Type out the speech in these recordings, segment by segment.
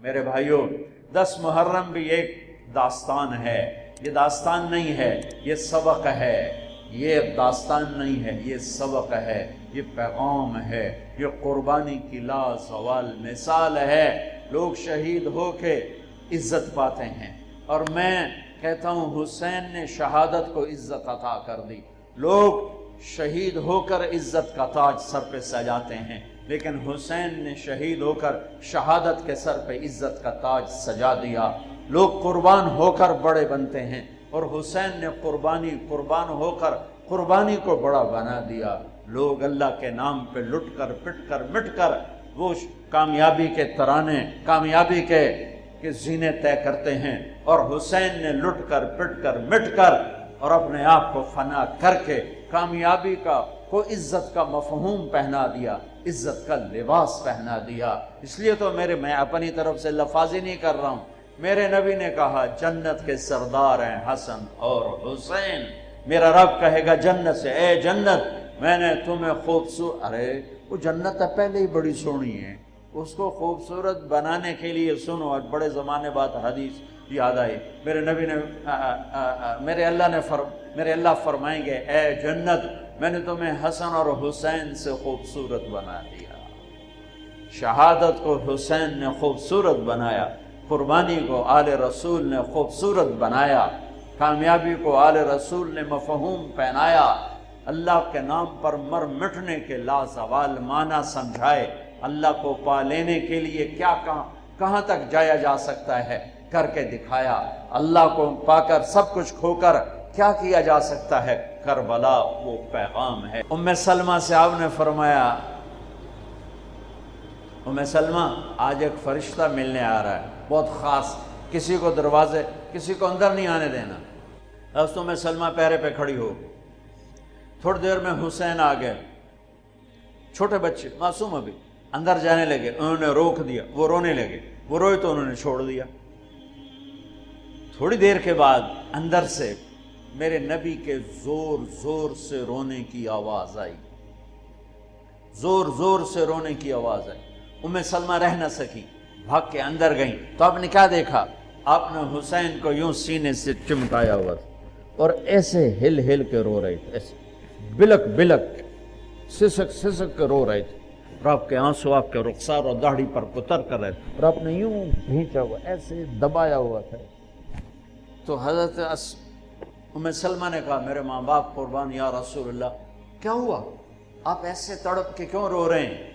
میرے بھائیوں، 10 محرم بھی ایک داستان ہے، یہ داستان نہیں ہے، یہ سبق ہے۔ یہ داستان نہیں ہے، یہ سبق ہے، یہ پیغام ہے، یہ قربانی کی لازوال مثال ہے۔ لوگ شہید ہو کے عزت پاتے ہیں، اور میں کہتا ہوں حسین نے شہادت کو عزت عطا کر دی۔ لوگ شہید ہو کر عزت کا تاج سر پہ سجاتے ہیں، لیکن حسین نے شہید ہو کر شہادت کے سر پہ عزت کا تاج سجا دیا۔ لوگ قربان ہو کر بڑے بنتے ہیں، اور حسین نے قربان ہو کر قربانی کو بڑا بنا دیا۔ لوگ اللہ کے نام پہ لٹ کر پٹ کر مٹ کر وہ کامیابی کے ترانے، کامیابی کے زینے طے کرتے ہیں، اور حسین نے لٹ کر پٹ کر مٹ کر اور اپنے آپ کو فنا کر کے کامیابی کو عزت کا مفہوم پہنا دیا، عزت کا لباس پہنا دیا۔ اس لیے تو میں اپنی طرف سے لفاظی نہیں کر رہا ہوں، میرے نبی نے کہا جنت کے سردار ہیں حسن اور حسین۔ میرا رب کہے گا جنت سے، اے جنت میں نے تمہیں خوبصورت، ارے وہ جنت پہلے ہی بڑی سونی ہے، اس کو خوبصورت بنانے کے لیے سنو، اور بڑے زمانے بعد حدیث یاد آئی، میرے نبی نے میرے اللہ فرمائیں گے اے جنت میں نے تمہیں حسن اور حسین سے خوبصورت بنا دیا۔ شہادت کو حسین نے خوبصورت بنایا، قربانی کو آل رسول نے خوبصورت بنایا، کامیابی کو آل رسول نے مفہوم پہنایا، اللہ کے نام پر مر مٹنے کے لازوال معنی سمجھائے، اللہ کو پا لینے کے لیے کیا کہاں تک جایا جا سکتا ہے کر کے دکھایا، اللہ کو پا کر سب کچھ کھو کر کیا کیا جا سکتا ہے، کربلا وہ پیغام ہے۔ ام سلمہ سے آپ نے فرمایا، ام سلمہ آج ایک فرشتہ ملنے آ رہا ہے بہت خاص، کسی کو اندر نہیں آنے دینا۔ بس ام سلمہ پہرے پہ کھڑی ہو، تھوڑی دیر میں حسین آ گئے، چھوٹے بچے معصوم ابھی، اندر جانے لگے، انہوں نے روک دیا، وہ رونے لگے، وہ روئے تو انہوں نے چھوڑ دیا۔ تھوڑی دیر کے بعد اندر سے میرے نبی کے زور زور سے رونے کی آواز آئی، زور زور سے رونے کی آواز آئی۔ ام سلمہ رہ نہ سکی، بھاگ کے اندر گئیں، تو آپ نے کیا دیکھا؟ آپ نے حسین کو یوں سینے سے چمٹایا ہوا تھا اور ایسے ہل ہل کے رو رہے تھے، ایسے بلک بلک سسک سسک کے رو رہے تھے، اور آپ کے آنسو آپ کے رخسار اور داڑھی پر اتر کر رہے تھے، اور آپ نے یوں بھینچا ہوا ایسے دبایا ہوا تھا۔ تو حضرت ام سلمہ نے کہا میرے ماں باپ قربان یا رسول اللہ، کیا ہوا؟ آپ ایسے تڑپ کے کیوں رو رہے ہیں؟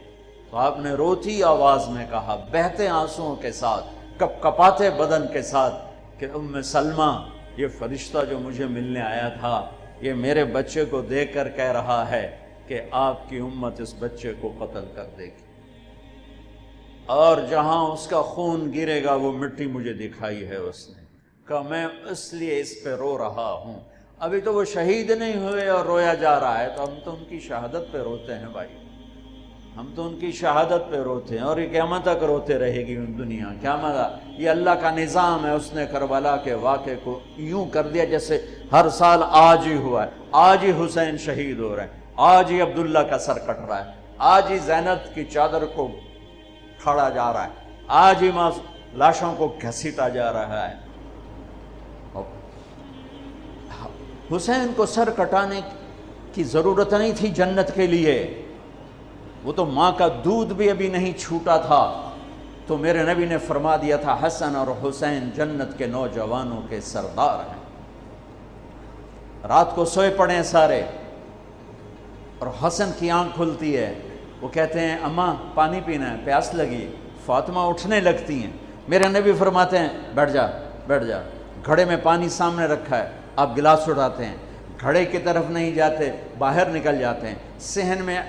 تو آپ نے روتی آواز میں کہا، بہتے آنسوؤں کے ساتھ، کپ کپاتے بدن کے ساتھ، کہ ام سلمہ یہ فرشتہ جو مجھے ملنے آیا تھا یہ میرے بچے کو دیکھ کر کہہ رہا ہے کہ آپ کی امت اس بچے کو قتل کر دے گی، اور جہاں اس کا خون گرے گا وہ مٹی مجھے دکھائی ہے اس نے، کہ میں اس لیے اس پہ رو رہا ہوں۔ ابھی تو وہ شہید نہیں ہوئے اور رویا جا رہا ہے، تو ہم تو ان کی شہادت پہ روتے ہیں بھائی، ہم تو ان کی شہادت پہ روتے ہیں، اور یہ قیامت تک روتے رہے گی دنیا، قیامت۔ یہ اللہ کا نظام ہے، اس نے کربلا کے واقعے کو یوں کر دیا جیسے ہر سال آج ہی ہوا ہے، آج ہی حسین شہید ہو رہے ہیں، آج ہی عبداللہ کا سر کٹ رہا ہے، آج ہی زینب کی چادر کو کھاڑا جا رہا ہے، آج ہی لاشوں کو گھسیٹا جا رہا ہے۔ حسین کو سر کٹانے کی ضرورت نہیں تھی جنت کے لیے، وہ تو ماں کا دودھ بھی ابھی نہیں چھوٹا تھا، تو میرے نبی نے فرما دیا تھا حسن اور حسین جنت کے نوجوانوں کے سردار ہیں۔ رات کو سوئے پڑے ہیں سارے، اور حسن کی آنکھ کھلتی ہے، وہ کہتے ہیں اماں پانی پینا ہے، پیاس لگی۔ فاطمہ اٹھنے لگتی ہیں، میرے نبی فرماتے ہیں بیٹھ جا بیٹھ جا، گھڑے میں پانی سامنے رکھا ہے، آپ گلاس اٹھاتے ہیں، گھڑے کی طرف نہیں جاتے، باہر نکل جاتے ہیں۔ صحن میں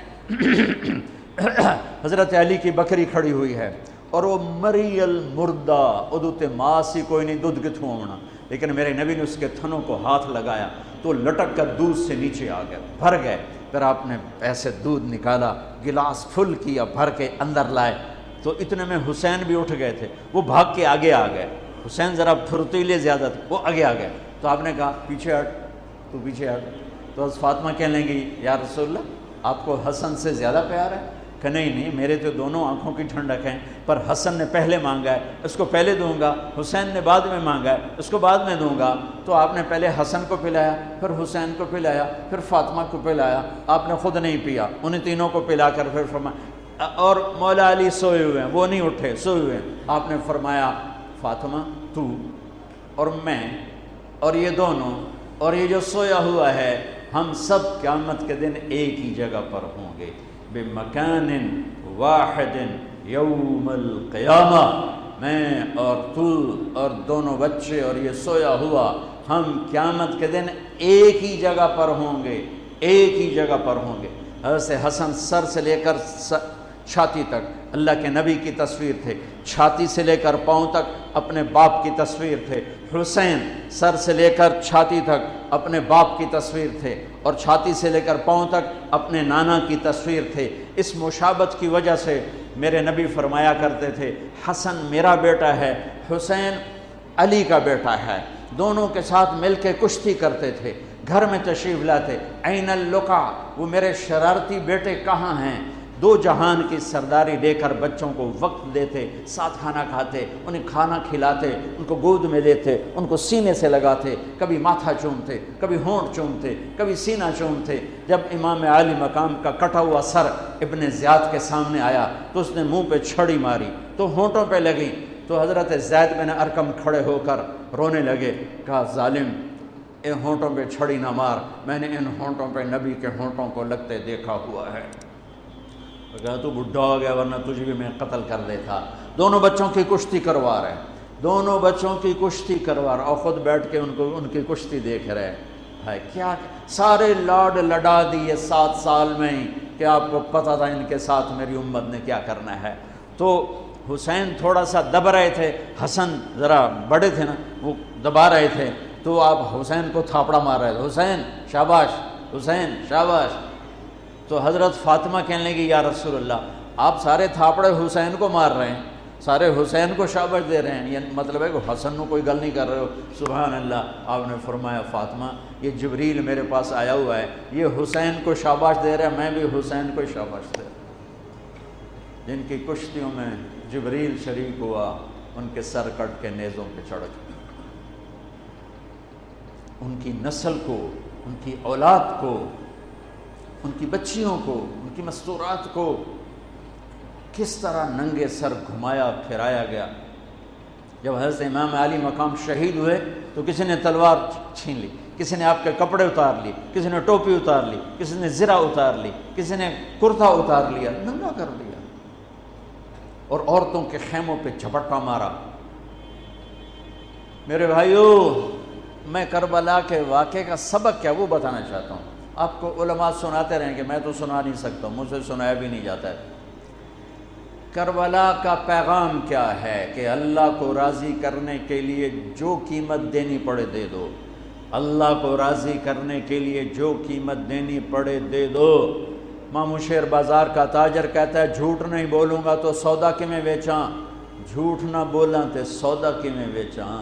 حضرت علی کی بکری کھڑی ہوئی ہے، اور وہ مری المردہ ادوت ماسی کوئی نہیں دودھ کتھوں ہونا، لیکن میرے نبی نے اس کے تھنوں کو ہاتھ لگایا تو لٹک کر دودھ سے نیچے آ گئے، بھر گئے۔ پھر آپ نے ایسے دودھ نکالا، گلاس فل کیا، بھر کے اندر لائے، تو اتنے میں حسین بھی اٹھ گئے تھے، وہ بھاگ کے آگے آ گئے۔ حسین ذرا پھرتیلے زیادہ تھے، وہ آگے آ گئے، تو آپ نے کہا پیچھے ہٹ، تو پیچھے ہٹ۔ تو فاطمہ کہنے لگی یا رسول اللہ آپ کو حسن سے زیادہ پیار ہے؟ کہ نہیں میرے تو دونوں آنکھوں کی ٹھنڈک ہیں، پر حسن نے پہلے مانگا ہے، اس کو پہلے دوں گا، حسین نے بعد میں مانگا ہے، اس کو بعد میں دوں گا۔ تو آپ نے پہلے حسن کو پلایا، پھر حسین کو پلایا، پھر فاطمہ کو پلایا، آپ نے خود نہیں پیا، انہیں تینوں کو پلا کر پھر فرمایا، اور مولا علی سوئے ہوئے ہیں، وہ نہیں اٹھے، سوئے ہوئے ہیں، آپ نے فرمایا فاطمہ تو اور میں اور یہ دونوں اور یہ جو سویا ہوا ہے، ہم سب قیامت کے دن ایک ہی جگہ پر ہوں گے، بمکان واحد یوم القیامہ، میں اور تو اور دونوں بچے اور یہ سویا ہوا، ہم قیامت کے دن ایک ہی جگہ پر ہوں گے، ایک ہی جگہ پر ہوں گے۔ حضرت حسن سر سے لے کر چھاتی تک اللہ کے نبی کی تصویر تھے، چھاتی سے لے کر پاؤں تک اپنے باپ کی تصویر تھے۔ حسین سر سے لے کر چھاتی تک اپنے باپ کی تصویر تھے، اور چھاتی سے لے کر پاؤں تک اپنے نانا کی تصویر تھے۔ اس مشابہت کی وجہ سے میرے نبی فرمایا کرتے تھے، حسن میرا بیٹا ہے، حسین علی کا بیٹا ہے۔ دونوں کے ساتھ مل کے کشتی کرتے تھے، گھر میں تشریف لاتے، عین اللقا، وہ میرے شرارتی بیٹے کہاں ہیں؟ دو جہان کی سرداری لے کر بچوں کو وقت دیتے، ساتھ کھانا کھاتے، انہیں کھانا کھلاتے، ان کو گود میں لیتے، ان کو سینے سے لگاتے، کبھی ماتھا چومتے، کبھی ہونٹ چومتے، کبھی سینہ چومتے۔ جب امام عالی مقام کا کٹا ہوا سر ابن زیاد کے سامنے آیا تو اس نے منہ پہ چھڑی ماری تو ہونٹوں پہ لگی، تو حضرت زید بن ارقم کھڑے ہو کر رونے لگے، کہا ظالم، ان ہونٹوں پہ چھڑی نہ مار، میں نے ان ہونٹوں پہ نبی کے ہونٹوں کو لگتے دیکھا ہوا ہے۔ کہا تو بڈھا ہو گیا، ورنہ تجھے بھی میں قتل کر دیتا۔ دونوں بچوں کی کشتی کروا رہے، دونوں بچوں کی کشتی کروا رہے، اور خود بیٹھ کے ان کی کشتی دیکھ رہے ہیں۔ کیا سارے لاڈ لڈا دیے 7 سال میں ہی، کہ آپ کو پتہ تھا ان کے ساتھ میری امت نے کیا کرنا ہے۔ تو حسین تھوڑا سا دب رہے تھے، حسن ذرا بڑے تھے نا، وہ دبا رہے تھے، تو آپ حسین کو تھاپڑا مار رہے تھے، حسین شاباش، حسین شاباش۔ تو حضرت فاطمہ کہنے لگی، یا رسول اللہ، آپ سارے تھاپڑے حسین کو مار رہے ہیں، سارے حسین کو شاباش دے رہے ہیں، یہ مطلب ہے کہ حسن کو کوئی گل نہیں کر رہے ہو؟ سبحان اللہ۔ آپ نے فرمایا فاطمہ، یہ جبریل میرے پاس آیا ہوا ہے، یہ حسین کو شاباش دے رہا ہے، میں بھی حسین کو شاباش دے رہا ہوں۔ جن کی کشتیوں میں جبریل شریک ہوا، ان کے سر کٹ کے نیزوں پہ چڑھ گئے، ان کی نسل کو، ان کی اولاد کو، ان کی بچیوں کو، ان کی مستورات کو کس طرح ننگے سر گھمایا پھرایا گیا۔ جب حضرت امام علی مقام شہید ہوئے تو کسی نے تلوار چھین لی، کسی نے آپ کے کپڑے اتار لی، کسی نے ٹوپی اتار لی، کسی نے زرہ اتار لی، کسی نے کرتا اتار لیا، ننگا کر دیا، اور عورتوں کے خیموں پہ جھپٹا مارا۔ میرے بھائیو، میں کربلا کے واقعے کا سبق کیا وہ بتانا چاہتا ہوں۔ آپ کو علماء سناتے رہیں گے، میں تو سنا نہیں سکتا، مجھ سے سنایا بھی نہیں جاتا ہے۔ کربلا کا پیغام کیا ہے؟ کہ اللہ کو راضی کرنے کے لیے جو قیمت دینی پڑے دے دو، اللہ کو راضی کرنے کے لیے جو قیمت دینی پڑے دے دو۔ مامو شیر بازار کا تاجر کہتا ہے، جھوٹ نہیں بولوں گا تو سودا کی میں بیچاں، جھوٹ نہ بولاں تے سودا کی میں بیچاں۔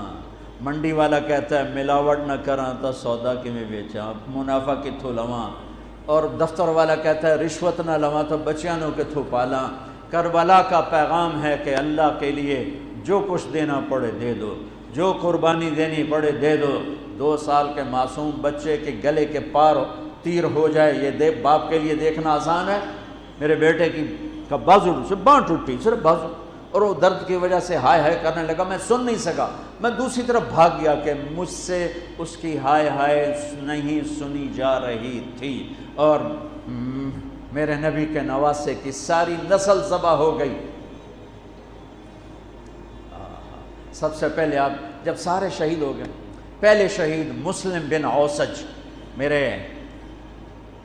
منڈی والا کہتا ہے، ملاوٹ نہ کراں تو سودا کی میں بیچاں، منافع کتھوں لواں۔ اور دفتر والا کہتا ہے، رشوت نہ لواں تو بچیاں نو کتھوں پالاں۔ کربلا کا پیغام ہے کہ اللہ کے لیے جو کچھ دینا پڑے دے دو، جو قربانی دینی پڑے دے دو۔ 2 سال کے معصوم بچے کے گلے کے پار تیر ہو جائے، یہ باپ کے لیے دیکھنا آسان ہے؟ میرے بیٹے کا بازو سے باں ٹوٹی، صرف بازو، اور وہ درد کی وجہ سے ہائے ہائے کرنے لگا، میں سن نہیں سکا، میں دوسری طرف بھاگ گیا کہ مجھ سے اس کی ہائے ہائے نہیں سنی جا رہی تھی، اور میرے نبی کے نواسے کی ساری نسل ذبح ہو گئی۔ سب سے پہلے آپ جب سارے شہید ہو گئے، پہلے شہید مسلم بن اوسج، میرے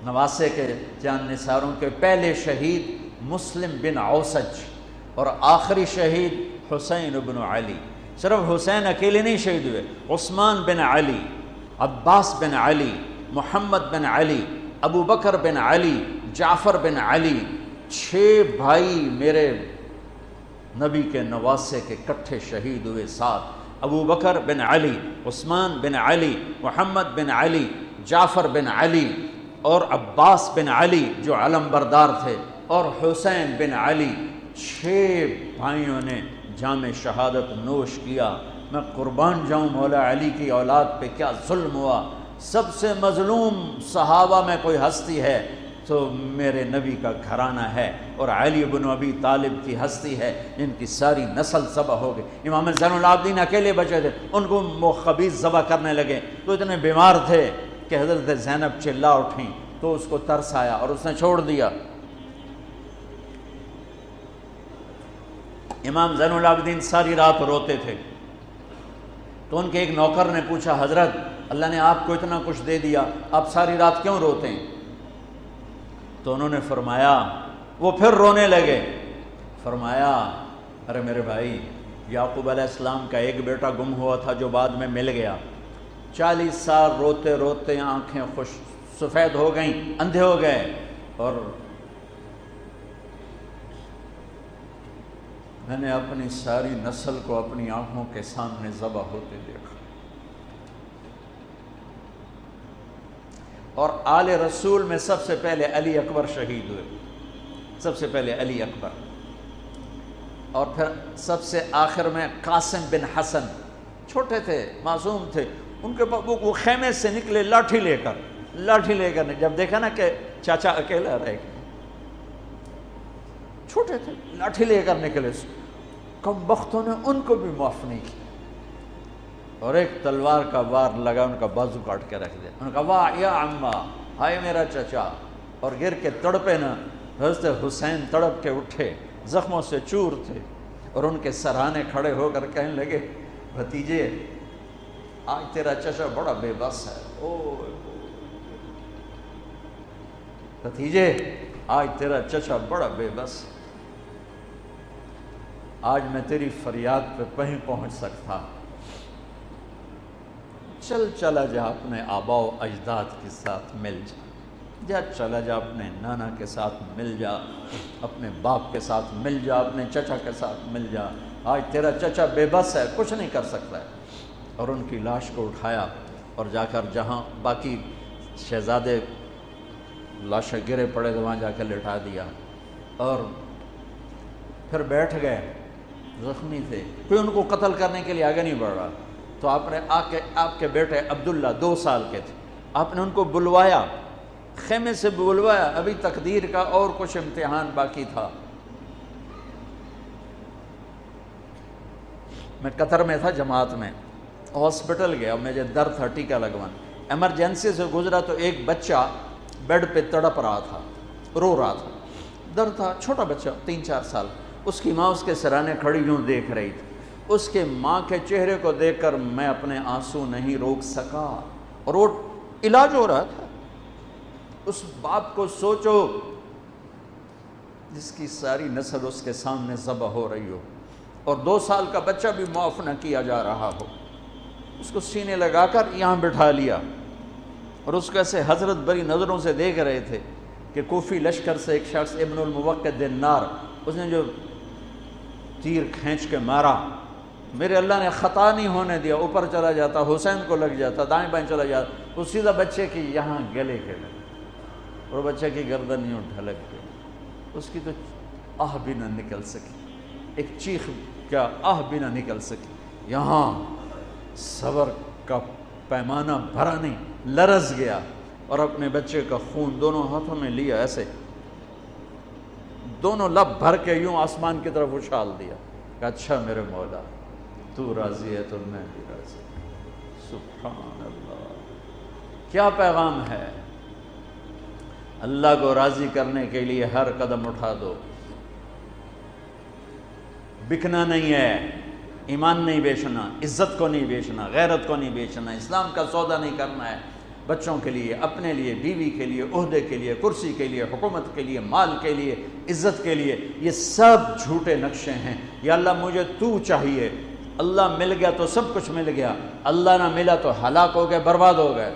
نواسے کے جان نثاروں کے پہلے شہید مسلم بن اوسج، اور آخری شہید حسین بن علی۔ صرف حسین اکیلے نہیں شہید ہوئے، عثمان بن علی، عباس بن علی، محمد بن علی، ابو بکر بن علی، جعفر بن علی، 6 بھائی میرے نبی کے نواسے کے کٹھے شہید ہوئے ساتھ۔ ابو بکر بن علی، عثمان بن علی، محمد بن علی، جعفر بن علی، اور عباس بن علی جو علم بردار تھے اور حسین بن علی، 6 بھائیوں نے جام شہادت نوش کیا۔ میں قربان جاؤں مولا علی کی اولاد پہ کیا ظلم ہوا۔ سب سے مظلوم صحابہ میں کوئی ہستی ہے تو میرے نبی کا گھرانہ ہے، اور علی بن ابی طالب کی ہستی ہے جن کی ساری نسل ذبح ہو گئی۔ امام زین العابدین اکیلے بچے تھے، ان کو خبیث ذبح کرنے لگے تو اتنے بیمار تھے کہ حضرت زینب چلا اٹھیں تو اس کو ترس آیا اور اس نے چھوڑ دیا۔ امام زین العابدین ساری رات روتے تھے تو ان کے ایک نوکر نے پوچھا، حضرت اللہ نے آپ کو اتنا کچھ دے دیا، آپ ساری رات کیوں روتے ہیں؟ تو انہوں نے فرمایا، وہ پھر رونے لگے، فرمایا ارے میرے بھائی، یعقوب علیہ السلام کا ایک بیٹا گم ہوا تھا جو بعد میں مل گیا، 40 سال روتے روتے آنکھیں خوش سفید ہو گئیں، اندھے ہو گئے، اور میں نے اپنی ساری نسل کو اپنی آنکھوں کے سامنے ذبح ہوتے دیکھا۔ اور آل رسول میں سب سے پہلے علی اکبر شہید ہوئے، سب سے پہلے علی اکبر، اور پھر سب سے آخر میں قاسم بن حسن، چھوٹے تھے، معصوم تھے، ان کے وہ خیمے سے نکلے لاٹھی لے کر جب دیکھا نا کہ چاچا اکیلا رہ گیا، چھوٹے تھے، لاٹھی لے کر نکلے، کم بختوں نے ان کو بھی معاف نہیں کیا، اور ایک تلوار کا وار لگا، ان کا بازو کاٹ کے رکھ دیا۔ انہوں نے کہا واہ یا عمہ، ہائے میرا چچا، اور گر کے تڑپے نا۔ حضرت حسین تڑپ کے اٹھے، زخموں سے چور تھے، اور ان کے سرہانے کھڑے ہو کر کہنے لگے، بھتیجے آج تیرا چچا بڑا بے بس ہے، بھتیجے آج تیرا چچا بڑا بے بس، آج میں تیری فریاد پہ کہیں پہنچ سکتا، چلا جا اپنے آبا و اجداد کے ساتھ مل جا، چلا جا اپنے نانا کے ساتھ مل جا، اپنے باپ کے ساتھ مل جا، اپنے چچا کے ساتھ مل جا، آج تیرا چچا بے بس ہے، کچھ نہیں کر سکتا ہے۔ اور ان کی لاش کو اٹھایا اور جا کر جہاں باقی شہزادے لاشیں گرے پڑے تو وہاں جا کے لٹا دیا، اور پھر بیٹھ گئے، زخمی تھے، کوئی ان کو قتل کرنے کے لیے آگے نہیں بڑھ رہا، تو آپ نے آپ کے بیٹے عبداللہ 2 سال کے تھے، آپ نے ان کو بلوایا، خیمے سے بلوایا، ابھی تقدیر کا اور کچھ امتحان باقی تھا۔ میں قطر میں تھا جماعت میں، ہاسپٹل گیا، مجھے درد تھا ٹیکا لگوان، ایمرجنسی سے گزرا تو ایک بچہ بیڈ پہ تڑپ رہا تھا، رو رہا تھا، درد تھا، چھوٹا بچہ 3-4 سال، اس کی ماں اس کے سرانے کھڑی یوں دیکھ رہی تھی، اس کے ماں کے چہرے کو دیکھ کر میں اپنے آنسو نہیں روک سکا، اور وہ علاج ہو رہا تھا۔ اس باپ کو سوچو جس کی ساری نسل اس کے سامنے ذبح ہو رہی ہو، اور 2 سال کا بچہ بھی معاف نہ کیا جا رہا ہو، اس کو سینے لگا کر یہاں بٹھا لیا، اور اس کو ایسے حضرت بری نظروں سے دیکھ رہے تھے کہ کوفی لشکر سے ایک شخص ابن الموقد النار، اس نے جو تیر کھینچ کے مارا، میرے اللہ نے خطا نہیں ہونے دیا، اوپر چلا جاتا، حسین کو لگ جاتا، دائیں بائیں چلا جاتا، وہ سیدھا بچے کی یہاں گلے کے لگے، اور بچے کی گردن یوں ڈھلک گئی، اس کی تو آہ بھی نہ نکل سکی، ایک چیخ کا آہ بھی نہ نکل سکی، یہاں صبر کا پیمانہ بھرا نہیں، لرز گیا، اور اپنے بچے کا خون دونوں ہاتھوں میں لیا، ایسے دونوں لب بھر کے یوں آسمان کی طرف اچھال دیا کہ اچھا میرے مولا تو راضی ہے تو میں بھی راضی۔ سبحان اللہ، کیا پیغام ہے! اللہ کو راضی کرنے کے لیے ہر قدم اٹھا دو، بکنا نہیں ہے، ایمان نہیں بیچنا، عزت کو نہیں بیچنا، غیرت کو نہیں بیچنا، اسلام کا سودا نہیں کرنا ہے، بچوں کے لیے، اپنے لیے، بیوی کے لیے، عہدے کے لیے، کرسی کے لیے، حکومت کے لیے، مال کے لیے، عزت کے لیے، یہ سب جھوٹے نقشے ہیں۔ یا اللہ مجھے تو چاہیے، اللہ مل گیا تو سب کچھ مل گیا، اللہ نہ ملا تو ہلاک ہو گئے، برباد ہو گئے۔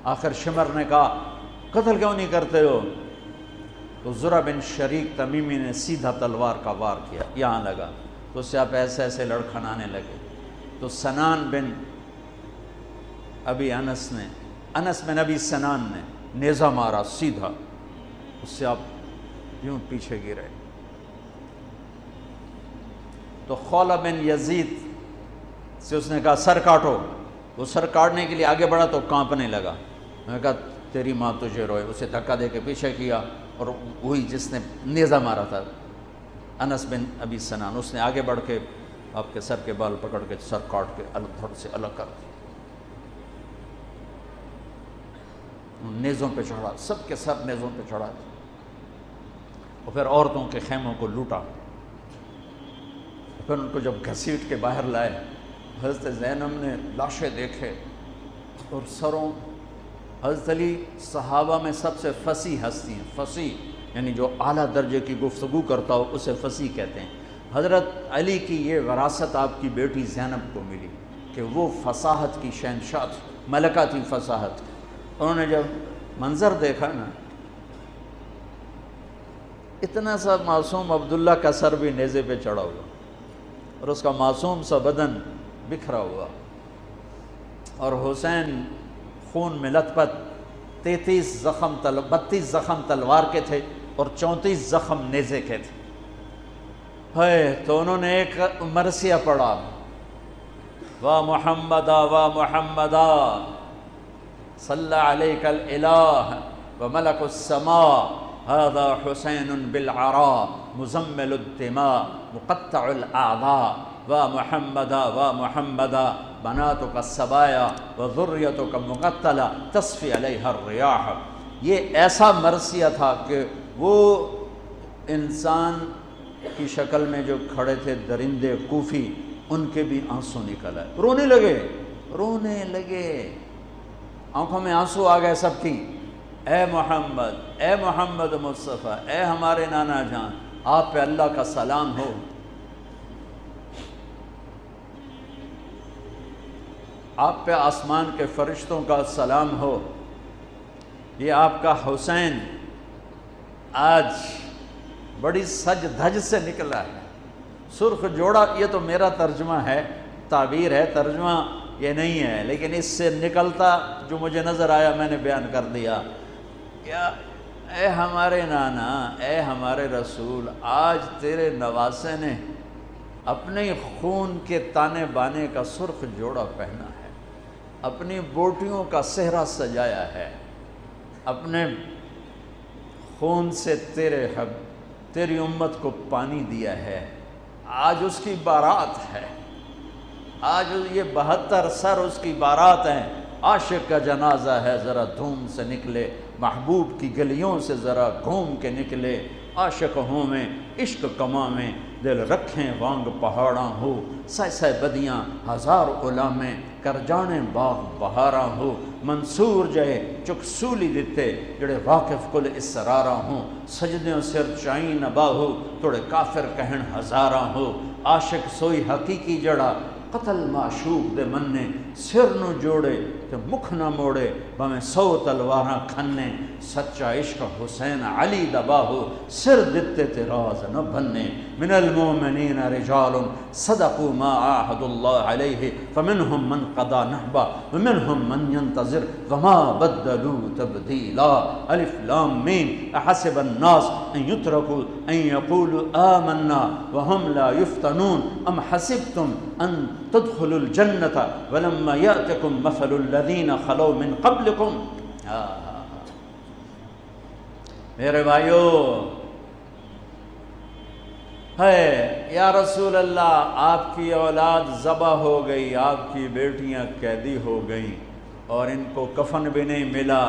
آخر شمر نے کہا قتل کیوں نہیں کرتے ہو؟ تو زرع بن شریک تمیمی نے سیدھا تلوار کا وار کیا، یہاں لگا تو اس سے آپ ایسے ایسے لڑکھنانے لگے، تو سنان بن ابی انس بن ابی سنان نے نیزہ مارا سیدھا، اس سے آپ یوں پیچھے گرے۔ تو خولہ بن یزید سے اس نے کہا سر کاٹو، وہ سر کاٹنے کے لیے آگے بڑھا تو کانپنے لگا۔ میں نے کہا تیری ماں تجھے روئے، اسے دھکا دے کے پیچھے کیا، اور وہی جس نے نیزہ مارا تھا انس بن ابی سنان، اس نے آگے بڑھ کے آپ کے سر کے بال پکڑ کے سر کاٹ کے دھڑ سے الگ کر دیا، نیزوں پہ چڑھا، سب کے سر نیزوں پہ چڑھا دیا، اور پھر عورتوں کے خیموں کو لوٹا، پھر ان کو جب گھسیٹ کے باہر لائے، حضرت زینب نے لاشیں دیکھے اور سروں۔ حضرت علی صحابہ میں سب سے فصیح ہستی ہیں، فصیح یعنی جو اعلیٰ درجے کی گفتگو کرتا ہو اسے فصیح کہتے ہیں۔ حضرت علی کی یہ وراثت آپ کی بیٹی زینب کو ملی کہ وہ فصاحت کی شہنشاہ تھی، ملکہ تھی فصاحت کی۔ انہوں نے جب منظر دیکھا نا، اتنا سا معصوم عبداللہ کا سر بھی نیزے پہ چڑھا ہوا اور اس کا معصوم سا بدن بکھرا ہوا، اور حسین خون میں لت پت، 32 زخم تلوار کے تھے اور 34 زخم نیزے کے تھے۔ تو انہوں نے ایک مرثیہ پڑھا، وا محمدا وا محمدا صلی علیک الالہ وملک السماء هذا حسین بالعراء مزمل الدماء مقطع الاعضاء وا محمدا وا محمدا بناتک السبایا وذریتک مقتلہ تصفی علیہ الریاح۔ یہ ایسا مرثیہ تھا کہ وہ انسان کی شکل میں جو کھڑے تھے درندے کوفی، ان کے بھی آنسو نکل آئے، رونے لگے، آنکھوں میں آنسو آ گئے سب کی۔ اے محمد مصطفیٰ، اے ہمارے نانا جان، آپ پہ اللہ کا سلام ہو، آپ پہ آسمان کے فرشتوں کا سلام ہو، یہ آپ کا حسین آج بڑی سج دھج سے نکلا ہے، سرخ جوڑا۔ یہ تو میرا ترجمہ ہے، تعبیر ہے، ترجمہ یہ نہیں ہے، لیکن اس سے نکلتا جو مجھے نظر آیا میں نے بیان کر دیا۔ کیا اے ہمارے نانا، اے ہمارے رسول، آج تیرے نواسے نے اپنے خون کے تانے بانے کا سرخ جوڑا پہنا ہے، اپنی بوٹیوں کا صحرا سجایا ہے، اپنے خون سے تیری امت کو پانی دیا ہے، آج اس کی بارات ہے، آج یہ 72 سر اس کی بارات ہیں۔ عاشق کا جنازہ ہے، ذرا دھوم سے نکلے، محبوب کی گلیوں سے ذرا گھوم کے نکلے، عاشق ہوں میں عشق کماں میں دل رکھیں وانگ پہاڑاں ہو، سہ بدیاں ہزار علامیں کر جانے باغ بہاراں ہو، منصور جہے چک سولی دیتے جڑے واقف کل اسراراں ہوں، سجدیوں سر چائیں نبا ہو توڑے کافر کہن ہزاراں ہو، عاشق سوئی حقیقی جڑا قتل معشوق دے مننے، سر نو جوڑے تے مکھ نہ موڑے، بھویں 100 تلواراں کھنے، سچا عشق حسین علی دبا ہو، سر دتے تے راز نہ بننے، من المومنین رجال صدقوا ما عاہدوا اللہ علیہ فمنہم من قضا نحبا ومنہم من ينتظر وما بدلوا تبدیلا۔ الف لام میم احسب الناس ان يتركوا ان يقولوا آمنا وهم لا يفتنون ام حسبتم ان تدخلوا الجنة ولما يأتكم مثل الذين خلوا من قبلكم۔ میرے بھائیو، ہے یا رسول اللہ، آپ کی اولاد ذبح ہو گئی، آپ کی بیٹیاں قیدی ہو گئیں اور ان کو کفن بھی نہیں ملا،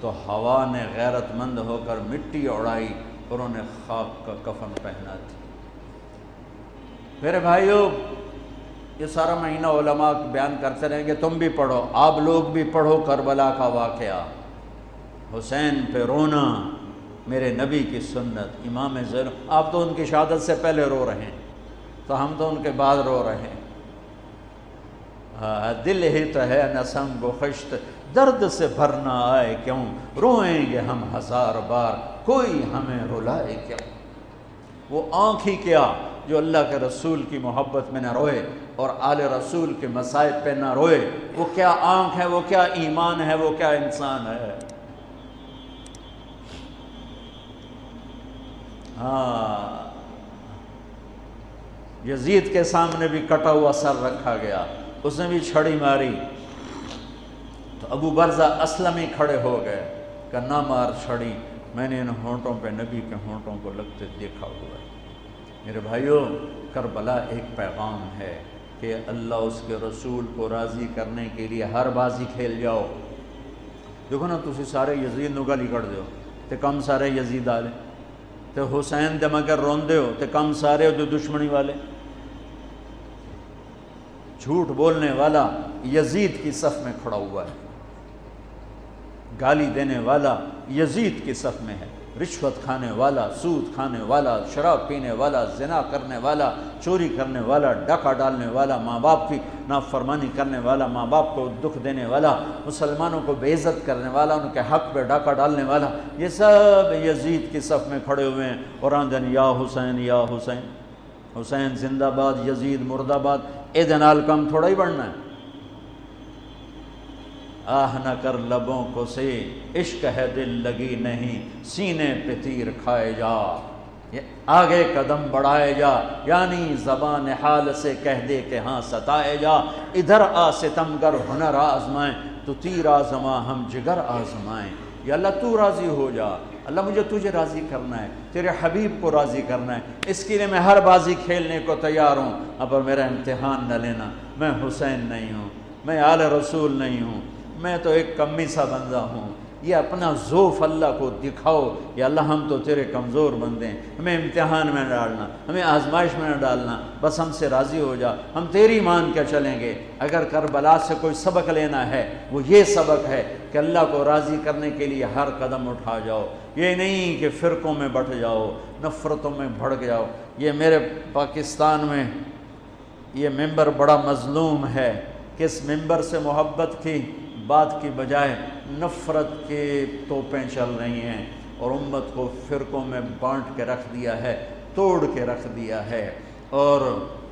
تو ہوا نے غیرت مند ہو کر مٹی اڑائی اور انہیں خاک کا کفن پہنا تھی۔ میرے بھائیو، یہ سارا مہینہ علماء بیان کرتے رہیں گے، تم بھی پڑھو، آپ لوگ بھی پڑھو کربلا کا واقعہ، حسین پہ رونا، میرے نبی کی سنت، امام زین۔ آپ تو ان کی شہادت سے پہلے رو رہے ہیں، تو ہم تو ان کے بعد رو رہے ہیں۔ دل ہی تو ہے نہ سنگ و خشت، درد سے بھرنا آئے کیوں، روئیں گے ہم 1000 بار، کوئی ہمیں رلائے کیوں۔ وہ آنکھ ہی کیا جو اللہ کے رسول کی محبت میں نہ روئے اور آل رسول کے مصائب پہ نہ روئے، وہ کیا آنکھ ہے، وہ کیا ایمان ہے، وہ کیا انسان ہے۔ ہاں، یزید کے سامنے بھی کٹا ہوا سر رکھا گیا، اس نے بھی چھڑی ماری تو ابو برزہ اسلمی کھڑے ہو گئے کہ نہ مار چھڑی، میں نے ان ہونٹوں پہ نبی کے ہونٹوں کو لگتے دیکھا ہوا ہے۔ میرے بھائیوں، کربلا ایک پیغام ہے کہ اللہ اس کے رسول کو راضی کرنے کے لیے ہر بازی کھیل جاؤ۔ دیکھو نا، تسی سارے یزید نو گالی کڑ دیو تے کم سارے یزید آلے، تے حسین دے مگر روندے ہو تے کم سارے جو دشمنی والے۔ جھوٹ بولنے والا یزید کی صف میں کھڑا ہوا ہے، گالی دینے والا یزید کی صف میں ہے، رشوت کھانے والا، سود کھانے والا، شراب پینے والا، زنا کرنے والا، چوری کرنے والا، ڈاکہ ڈالنے والا، ماں باپ کی نافرمانی کرنے والا، ماں باپ کو دکھ دینے والا، مسلمانوں کو بے عزت کرنے والا، ان کے حق پہ ڈاکہ ڈالنے والا، یہ سب یزید کی صف میں کھڑے ہوئے ہیں اور آندن یا حسین یا حسین، حسین زندہ باد، یزید مرد آباد۔ اے دنال کم تھوڑا ہی بڑھنا ہے۔ آہ نہ کر لبوں کو سے، عشق ہے دل لگی نہیں، سینے پہ تیر کھائے جا، آگے قدم بڑھائے جا، یعنی زبان حال سے کہہ دے کہ ہاں ستائے جا، ادھر آ ستمگر ہنر آزمائیں، تو تیر آزما ہم جگر آزمائیں۔ یا اللہ تو راضی ہو جا، اللہ مجھے تجھے راضی کرنا ہے، تیرے حبیب کو راضی کرنا ہے، اس کے لیے میں ہر بازی کھیلنے کو تیار ہوں، پر میرا امتحان نہ لینا، میں حسین نہیں ہوں، میں آل رسول نہیں ہوں، میں تو ایک کمی سا بندہ ہوں، یہ اپنا ذوف اللہ کو دکھاؤ، یا اللہ ہم تو تیرے کمزور بندے ہیں، ہمیں امتحان میں نہ ڈالنا، ہمیں آزمائش میں نہ ڈالنا، بس ہم سے راضی ہو جا، ہم تیری مان کے چلیں گے۔ اگر کربلا سے کوئی سبق لینا ہے وہ یہ سبق ہے کہ اللہ کو راضی کرنے کے لیے ہر قدم اٹھا جاؤ، یہ نہیں کہ فرقوں میں بٹ جاؤ، نفرتوں میں بھڑک جاؤ۔ یہ میرے پاکستان میں یہ ممبر بڑا مظلوم ہے کہ اس ممبر سے محبت کی بات کی بجائے نفرت کے توپیں چل رہی ہیں اور امت کو فرقوں میں بانٹ کے رکھ دیا ہے، توڑ کے رکھ دیا ہے، اور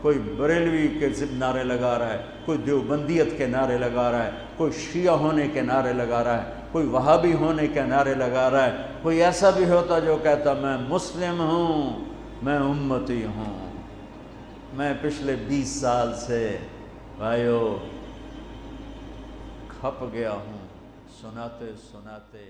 کوئی بریلوی کے ضد نعرے لگا رہا ہے، کوئی دیوبندیت کے نعرے لگا رہا ہے، کوئی شیعہ ہونے کے نعرے لگا رہا ہے، کوئی وہابی ہونے کے نعرے لگا رہا ہے، کوئی ایسا بھی ہوتا جو کہتا میں مسلم ہوں، میں امتی ہوں۔ میں پچھلے 20 سال سے بھائیو کھپ گیا ہوں سناتے سناتے۔